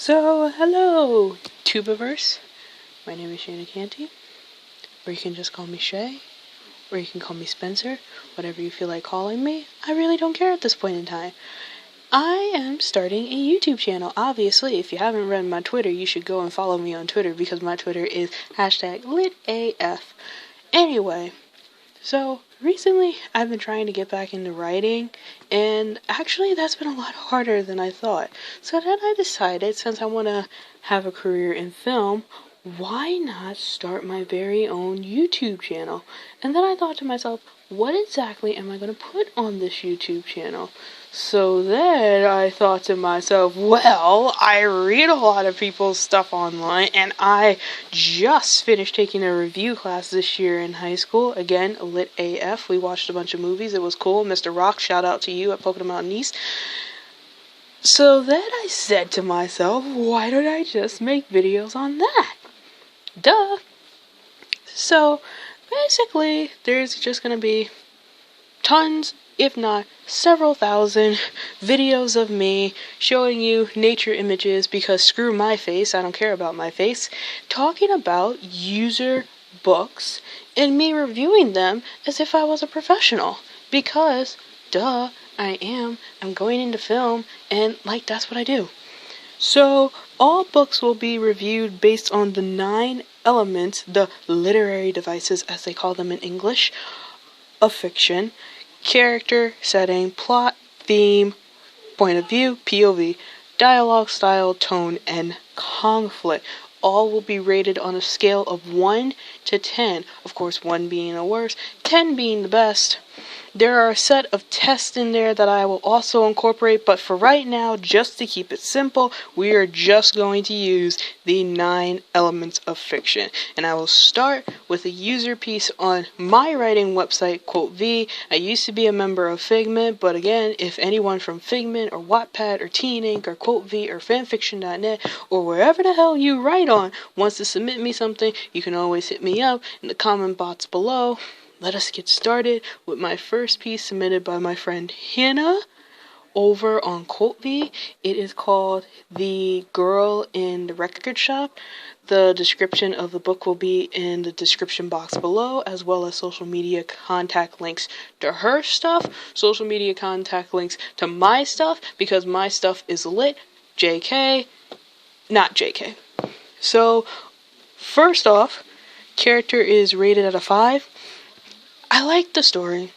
Hello, Tubiverse. My name is Shana Canty, or you can just call me Shay, or you can call me Spencer, whatever you feel like calling me. I really don't care at this point in time. I am starting a YouTube channel. Obviously, if you haven't read my Twitter, you should go and follow me on Twitter because my Twitter is #LitAF. Anyway, recently I've been trying to get back into writing, and actually that's been a lot harder than I thought. So then I decided, since I want to have a career in film, why not start my very own YouTube channel? And then I thought to myself, what exactly am I going to put on this YouTube channel? So then I thought to myself, well, I read a lot of people's stuff online, and I just finished taking a review class this year in high school. Again, Lit AF. We watched a bunch of movies. It was cool. Mr. Rock, shout out to you at Pocono Mountain East. So then I said to myself, why don't I just make videos on that? Duh. So basically, there's just going to be tons, if not several thousand, videos of me showing you nature images, because screw my face, I don't care about my face, talking about user books and me reviewing them as if I was a professional, because duh, I'm going into film, and that's what I do. So all books will be reviewed based on the 9 elements, the literary devices as they call them in English, of fiction: character, setting, plot, theme, point of view, POV, dialogue, style, tone, and conflict. All will be rated on a scale of 1 to 10. Of course, 1 being the worst, 10 being the best. There are a set of tests in there that I will also incorporate, but for right now, just to keep it simple, we are just going to use the 9 elements of fiction. And I will start with a user piece on my writing website, Quote V. I used to be a member of Figment, but again, if anyone from Figment or Wattpad or Teen Ink or Quote V or fanfiction.net or wherever the hell you write on wants to submit me something, you can always hit me up in the comment box below. Let us get started with my first piece submitted by my friend Hannah over on Quote V. It is called The Girl in the Record Shop. The description of the book will be in the description box below, as well as social media contact links to her stuff, social media contact links to my stuff, because my stuff is lit, JK, not JK. So, first off, character is rated at a 5. I like the story.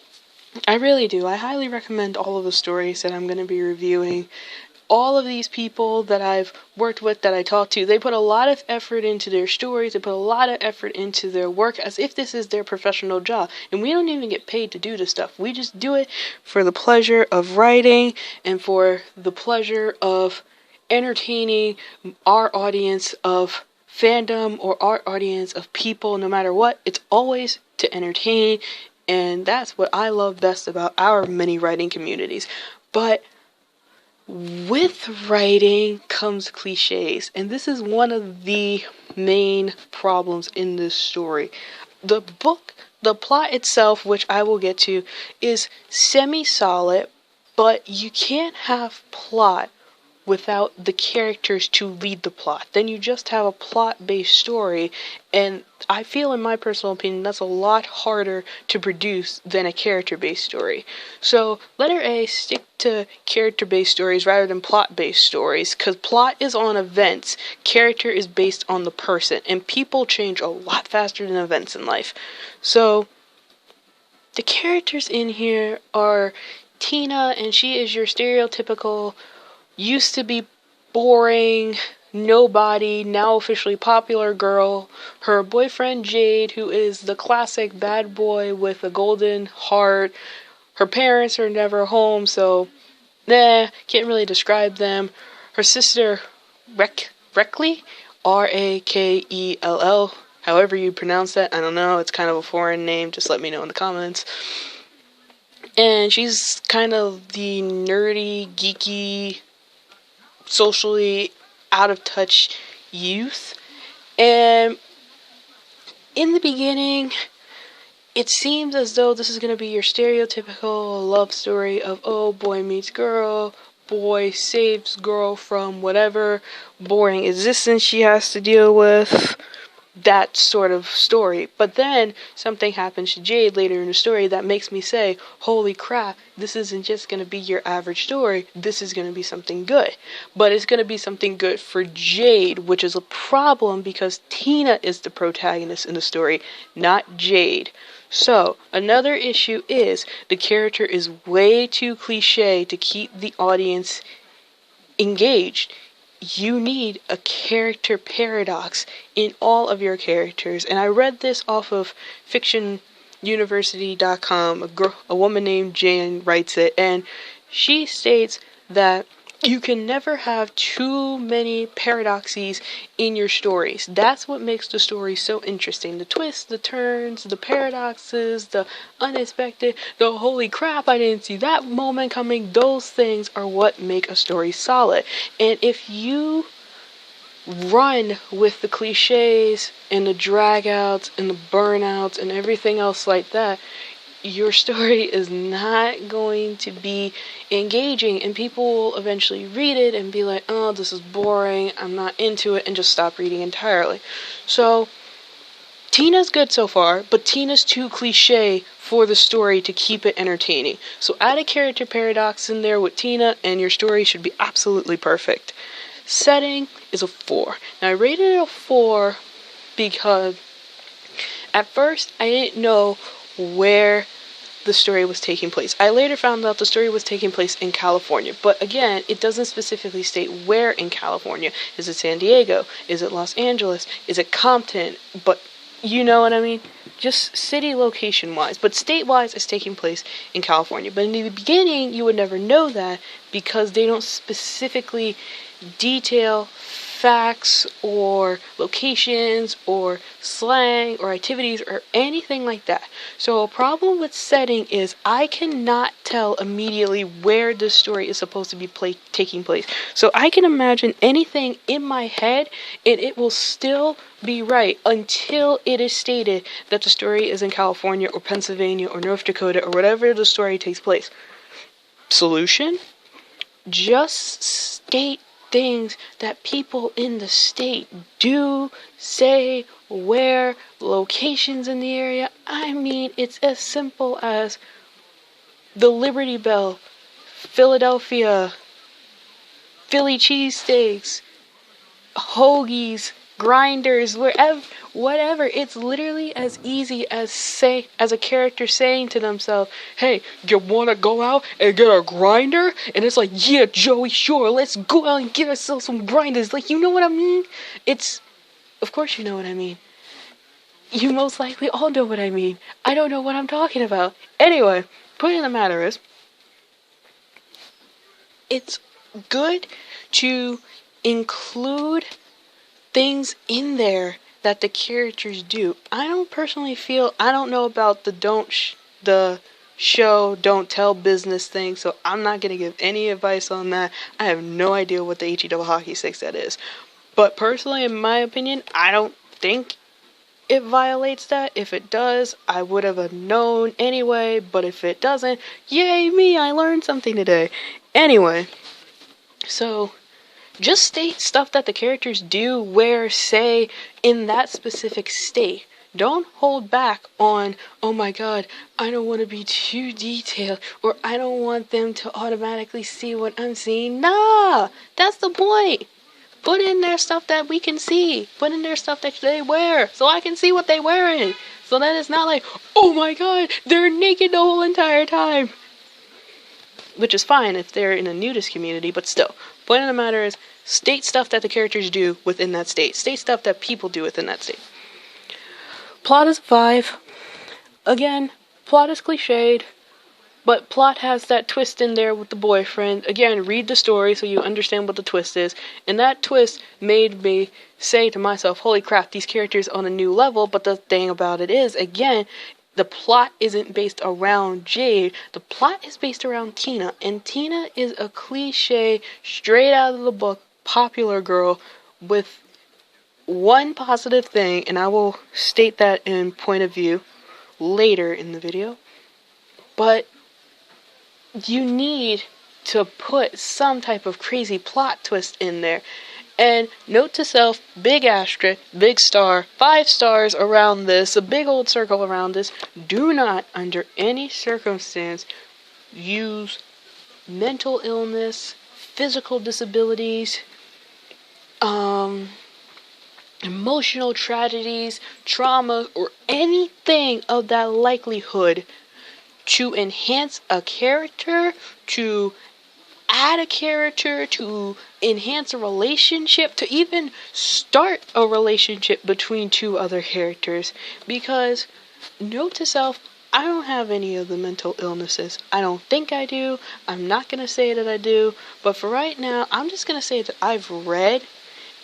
I really do. I highly recommend all of the stories that I'm going to be reviewing. All of these people that I've worked with, that I talked to, they put a lot of effort into their stories. They put a lot of effort into their work as if this is their professional job. And we don't even get paid to do this stuff. We just do it for the pleasure of writing and for the pleasure of entertaining our audience of fandom or our audience of people. No matter what, it's always to entertain, and that's what I love best about our many writing communities. But with writing comes cliches, and this is one of the main problems in this story. The book, the plot itself, which I will get to, is semi-solid, but you can't have plot without the characters to lead the plot. Then you just have a plot-based story, and I feel, in my personal opinion, that's a lot harder to produce than a character-based story. So, letter A, stick to character-based stories rather than plot-based stories, because plot is on events, character is based on the person, and people change a lot faster than events in life. So, the characters in here are Tina, and she is your stereotypical used to be boring, nobody, now officially popular girl. Her boyfriend Jade, who is the classic bad boy with a golden heart. Her parents are never home, so can't really describe them. Her sister Rakell, Rakell, however you pronounce that, I don't know, it's kind of a foreign name, just let me know in the comments. And she's kind of the nerdy, geeky, socially out of touch youth. And in the beginning, it seems as though this is going to be your stereotypical love story of, oh, boy meets girl, boy saves girl from whatever boring existence she has to deal with. That sort of story. But then something happens to Jade later in the story that makes me say, holy crap, this isn't just going to be your average story, this is going to be something good. But it's going to be something good for Jade, which is a problem because Tina is the protagonist in the story, not Jade. So, another issue is the character is way too cliche to keep the audience engaged. You need a character paradox in all of your characters. And I read this off of fictionuniversity.com. A woman named Jane writes it, and she states that you can never have too many paradoxes in your stories. That's what makes the story so interesting. The twists, the turns, the paradoxes, the unexpected, the holy crap, I didn't see that moment coming. Those things are what make a story solid. And if you run with the cliches and the drag-outs and the burnouts and everything else like that, your story is not going to be engaging, and people will eventually read it and be like, oh, this is boring, I'm not into it, and just stop reading entirely. So, Tina's good so far, but Tina's too cliche for the story to keep it entertaining. So add a character paradox in there with Tina, and your story should be absolutely perfect. Setting is a 4. Now, I rated it a 4 because at first I didn't know where the story was taking place. I later found out the story was taking place in California, but again, it doesn't specifically state where in California. Is it San Diego? Is it Los Angeles? Is it Compton? But you know what I mean? Just city location wise, but state wise it's taking place in California. But in the beginning you would never know that because they don't specifically detail facts or locations or slang or activities or anything like that. So a problem with setting is I cannot tell immediately where this story is supposed to be taking place. So I can imagine anything in my head and it will still be right until it is stated that the story is in California or Pennsylvania or North Dakota or whatever the story takes place. Solution? Just state things that people in the state do, say, wear, locations in the area. I mean, it's as simple as the Liberty Bell, Philadelphia, Philly cheesesteaks, hoagies, grinders, whatever. It's literally as easy as a character saying to themselves, hey, you wanna go out and get a grinder? And it's like, yeah, Joey, sure, let's go out and get ourselves some grinders. Like, you know what I mean? Of course you know what I mean. You most likely all know what I mean. I don't know what I'm talking about. Anyway, point of the matter is, it's good to include things in there that the characters do. I don't know about the show don't tell business thing, so I'm not going to give any advice on that. I have no idea what the HE double hockey sticks that is. But personally, in my opinion, I don't think it violates that. If it does, I would have known anyway, but if it doesn't, yay me, I learned something today. Anyway, so just state stuff that the characters do, wear, say, in that specific state. Don't hold back on, oh my god, I don't want to be too detailed, or I don't want them to automatically see what I'm seeing. Nah! That's the point! Put in there stuff that we can see. Put in there stuff that they wear, so I can see what they're wearing. So that it's not like, oh my god, they're naked the whole entire time. Which is fine if they're in a nudist community, but still. Point of the matter is, state stuff that the characters do within that state. State stuff that people do within that state. Plot is 5. Again, plot is cliched, but plot has that twist in there with the boyfriend. Again, read the story so you understand what the twist is. And that twist made me say to myself, holy crap, these characters on a new level. But the thing about it is, again, the plot isn't based around Jade. The plot is based around Tina. And Tina is a cliche, straight out of the book, popular girl with one positive thing. And I will state that in point of view later in the video. But you need to put some type of crazy plot twist in there. And note to self, big asterisk, big star, 5 stars around this, a big old circle around this. Do not, under any circumstance, use mental illness, physical disabilities, emotional tragedies, trauma, or anything of that likelihood to enhance a character, to add a character, to enhance a relationship, to even start a relationship between two other characters. Because, note to self, I don't have any of the mental illnesses. I don't think I do. I'm not going to say that I do. But for right now, I'm just going to say that I've read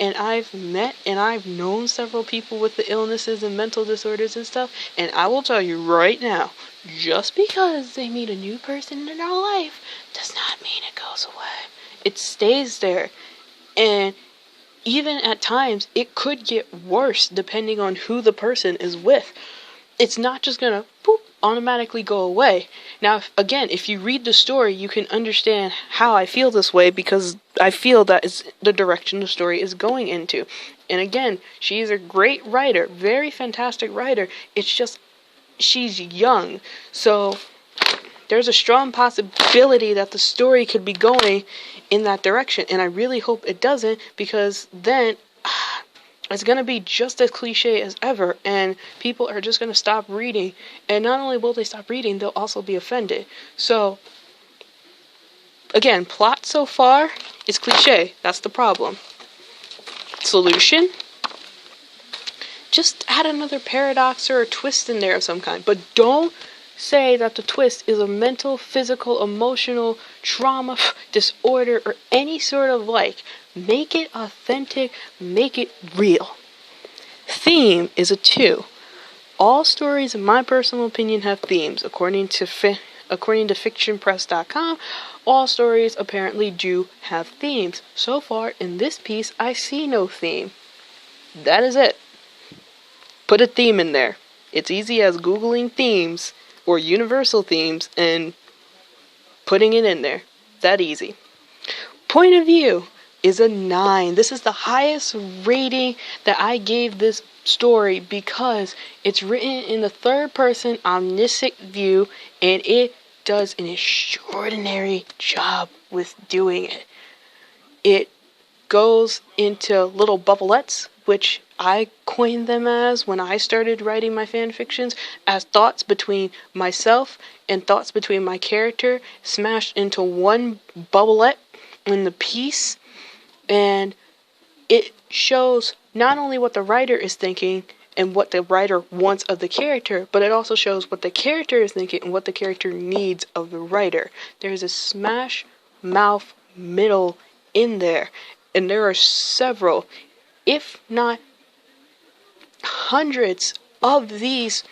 and I've met and I've known several people with the illnesses and mental disorders and stuff. And I will tell you right now, just because they meet a new person in their life does not mean it goes away. It stays there. And even at times, it could get worse depending on who the person is with. It's not just going to automatically go away. Now, if you read the story, you can understand how I feel this way, because I feel that is the direction the story is going into. And again, she is a great writer, very fantastic writer. It's just, she's young. So there's a strong possibility that the story could be going in that direction. And I really hope it doesn't, because then it's going to be just as cliche as ever, and people are just going to stop reading. And not only will they stop reading, they'll also be offended. So, again, plot so far is cliche. That's the problem. Solution? Just add another paradox or a twist in there of some kind. But don't say that the twist is a mental, physical, emotional trauma, disorder, or any sort of like. Make it authentic, make it real. Theme is a 2. All stories, in my personal opinion, have themes. According to fictionpress.com, all stories apparently do have themes. So far, in this piece, I see no theme. That is it. Put a theme in there. It's easy as Googling themes or universal themes and putting it in there. That easy. Point of view is a 9. This is the highest rating that I gave this story because it's written in the third person omniscient view, and it does an extraordinary job with doing it. It goes into little bubblets, which I coined them as when I started writing my fan fictions, as thoughts between myself and thoughts between my character smashed into one bubblet in the piece. And it shows not only what the writer is thinking and what the writer wants of the character, but it also shows what the character is thinking and what the character needs of the writer. There's a smash mouth middle in there. And there are several, if not hundreds, of these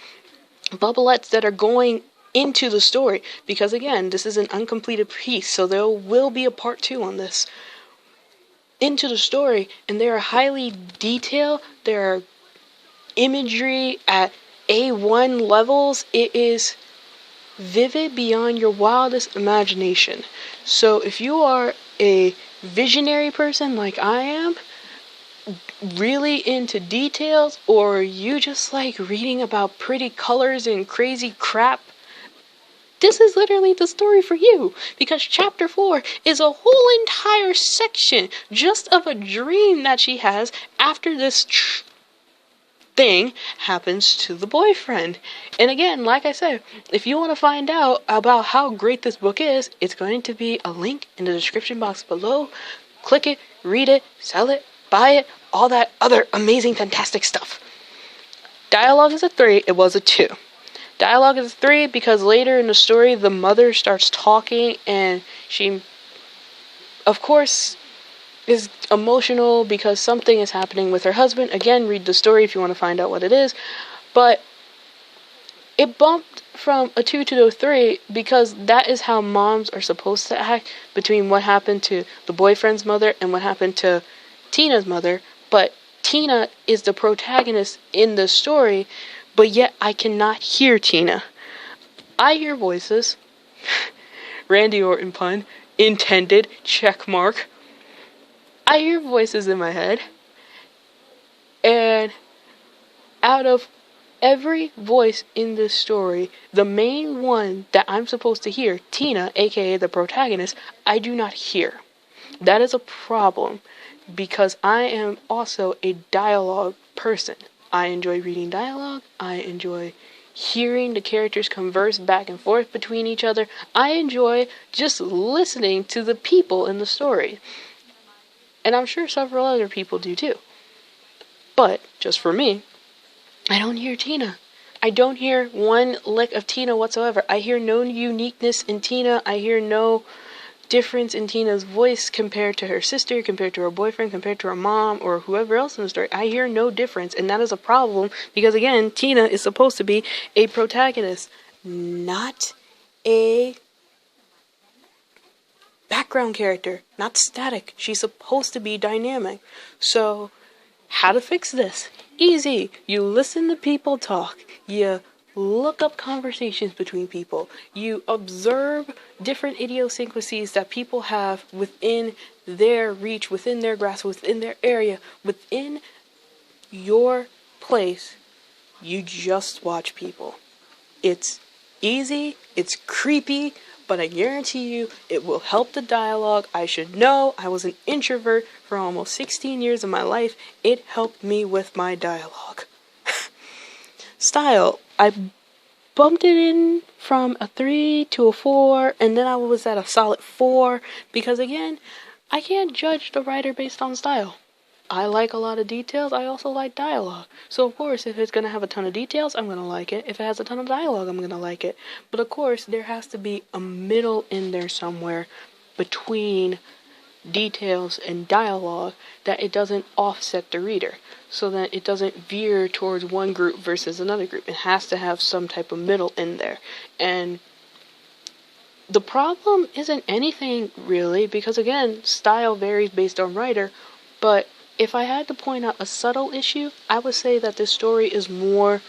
bubblets that are going into the story. Because again, this is an uncompleted piece, so there will be a part 2 on this. Into the story, and they are highly detailed. There are imagery at A1 levels. It is vivid beyond your wildest imagination. So if you are a visionary person like I am, really into details, or you just like reading about pretty colors and crazy crap, this is literally the story for you, because chapter 4 is a whole entire section just of a dream that she has after this thing happens to the boyfriend. And again, like I said, if you want to find out about how great this book is, it's going to be a link in the description box below. Click it, read it, sell it, buy it, all that other amazing, fantastic stuff. Dialogue is a 3, it was a 2. Dialogue is a 3 because later in the story, the mother starts talking and she, of course, is emotional because something is happening with her husband. Again, read the story if you want to find out what it is. But it bumped from a 2 to a 3 because that is how moms are supposed to act between what happened to the boyfriend's mother and what happened to Tina's mother. But Tina is the protagonist in the story, but yet I cannot hear Tina. I hear voices. Randy Orton pun. intended, check mark. I hear voices in my head, and out of every voice in this story, the main one that I'm supposed to hear, Tina, aka the protagonist, I do not hear. That is a problem, because I am also a dialogue person. I enjoy reading dialogue. I enjoy hearing the characters converse back and forth between each other. I enjoy just listening to the people in the story. And I'm sure several other people do too. But, just for me, I don't hear Tina. I don't hear one lick of Tina whatsoever. I hear no uniqueness in Tina. I hear no difference in Tina's voice compared to her sister, compared to her boyfriend, compared to her mom, or whoever else in the story. I hear no difference, and that is a problem, because again, Tina is supposed to be a protagonist, not a background character, not static. She's supposed to be dynamic. So, how to fix this? Easy. You listen to people talk. You look up conversations between people. You observe different idiosyncrasies that people have within their reach, within their grasp, within their area, within your place. You just watch people. It's easy, it's creepy, but I guarantee you it will help the dialogue. I should know. I was an introvert for almost 16 years of my life. It helped me with my dialogue. Style. I bumped it in from a 3 to a 4, and then I was at a solid 4, because again, I can't judge the writer based on style. I like a lot of details. I also like dialogue. So of course, if it's going to have a ton of details, I'm going to like it. If it has a ton of dialogue, I'm going to like it. But of course, there has to be a middle in there somewhere between details and dialogue, that it doesn't offset the reader, so that it doesn't veer towards one group versus another group. It has to have some type of middle in there. And the problem isn't anything really, because again, style varies based on writer. But if I had to point out a subtle issue, I would say that this story is more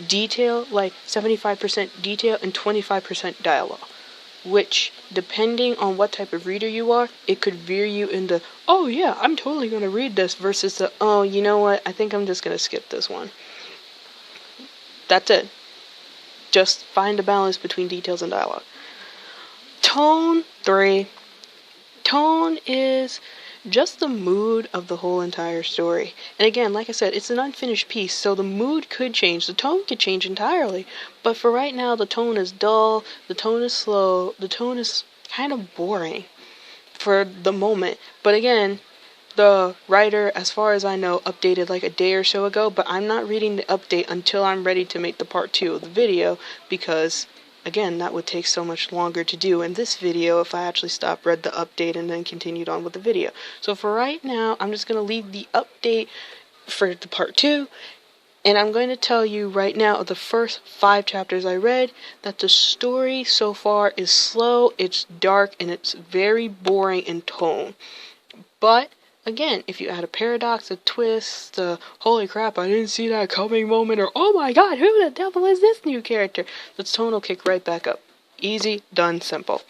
detail, like 75% detail and 25% dialogue. Which, depending on what type of reader you are, it could veer you into, oh yeah, I'm totally going to read this, versus the, oh, you know what, I think I'm just going to skip this one. That's it. Just find a balance between details and dialogue. Tone, 3. Tone is just the mood of the whole entire story. And again, like I said, it's an unfinished piece, so the mood could change. The tone could change entirely. But for right now, the tone is dull, the tone is slow, the tone is kind of boring for the moment. But again, the writer, as far as I know, updated like a day or so ago, but I'm not reading the update until I'm ready to make the part 2 of the video, because again, that would take so much longer to do in this video if I actually stopped, read the update, and then continued on with the video. So for right now, I'm just going to leave the update for the part 2, and I'm going to tell you right now, of the first 5 chapters I read, that the story so far is slow, it's dark, and it's very boring in tone. But again, if you add a paradox, a twist, holy crap, I didn't see that coming moment, or oh my god, who the devil is this new character? The tone will kick right back up. Easy, done, simple.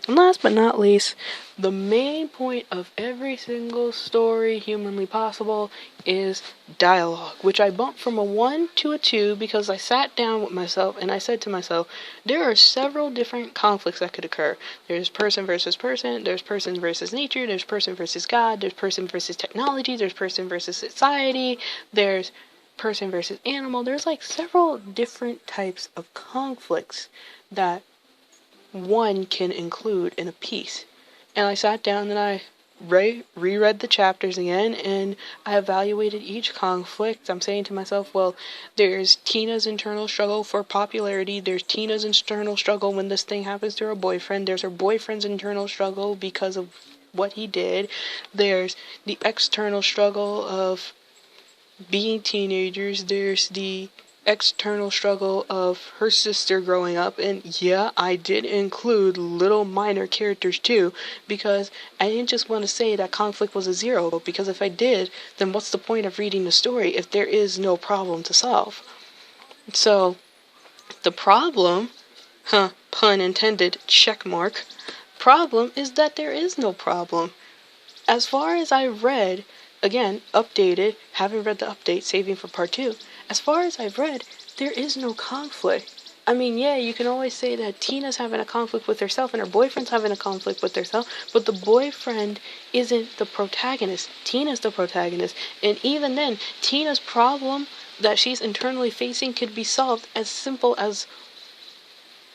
And last but not least, the main point of every single story humanly possible is dialogue, which I bumped from a 1 to a 2 because I sat down with myself and I said to myself, there are several different conflicts that could occur. There's person versus person, there's person versus nature, there's person versus God, there's person versus technology, there's person versus society, there's person versus animal. There's like several different types of conflicts that one can include in a piece. And I sat down and I reread the chapters again, and I evaluated each conflict. I'm saying to myself, well, there's Tina's internal struggle for popularity, there's Tina's internal struggle when this thing happens to her boyfriend, there's her boyfriend's internal struggle because of what he did, there's the external struggle of being teenagers, there's the external struggle of her sister growing up, and yeah, I did include little minor characters too, because I didn't just want to say that conflict was a 0, because if I did, then what's the point of reading the story if there is no problem to solve? So, the problem, pun intended, check mark, problem is that there is no problem. As far as I've read, again, updated, haven't read the update, saving for part 2. As far as I've read, there is no conflict. I mean, yeah, you can always say that Tina's having a conflict with herself and her boyfriend's having a conflict with herself, but the boyfriend isn't the protagonist. Tina's the protagonist. And even then, Tina's problem that she's internally facing could be solved as simple as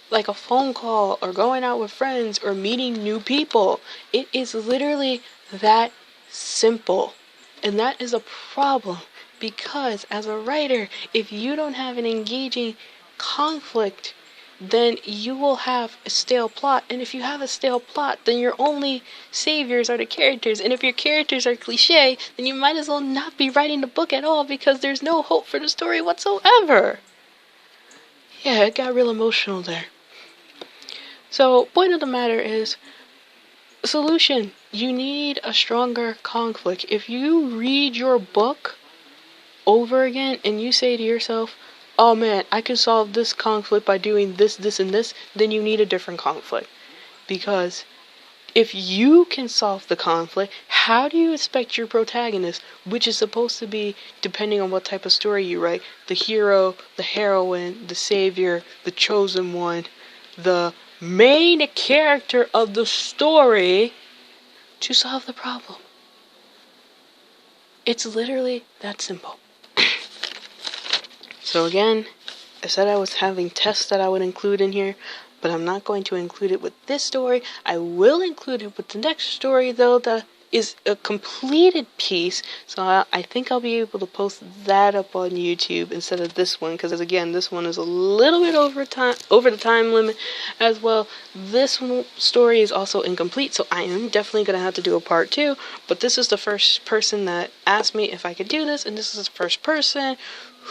like a phone call or going out with friends or meeting new people. It is literally that simple. And that is a problem because as a writer, if you don't have an engaging conflict, then you will have a stale plot. And if you have a stale plot, then your only saviors are the characters. And if your characters are cliche, then you might as well not be writing the book at all because there's no hope for the story whatsoever. Yeah, it got real emotional there. So, point of the matter is, solution. You need a stronger conflict. If you read your book over again and you say to yourself, oh man, I can solve this conflict by doing this, this, and this, then you need a different conflict. Because if you can solve the conflict, how do you expect your protagonist, which is supposed to be, depending on what type of story you write, the hero, the heroine, the savior, the chosen one, the main character of the story, to solve the problem? It's literally that simple. So again, I said I was having tests that I would include in here, but I'm not going to include it with this story. I will include it with the next story, though, that is a completed piece. So I think I'll be able to post that up on YouTube instead of this one, because again, this one is a little bit over the time limit as well. This story is also incomplete, so I am definitely going to have to do a part 2. But this is the first person that asked me if I could do this, and this is the first person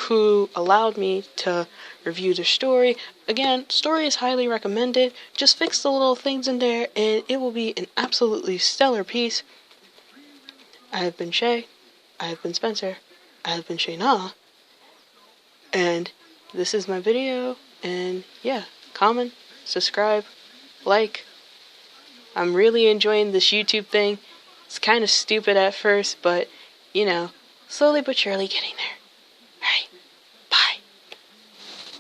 who allowed me to review the story. Again, story is highly recommended. Just fix the little things in there and it will be an absolutely stellar piece. I have been Shay. I have been Spencer. I have been Shayna. And this is my video. And yeah, comment, subscribe, like. I'm really enjoying this YouTube thing. It's kind of stupid at first, but you know, slowly but surely getting there.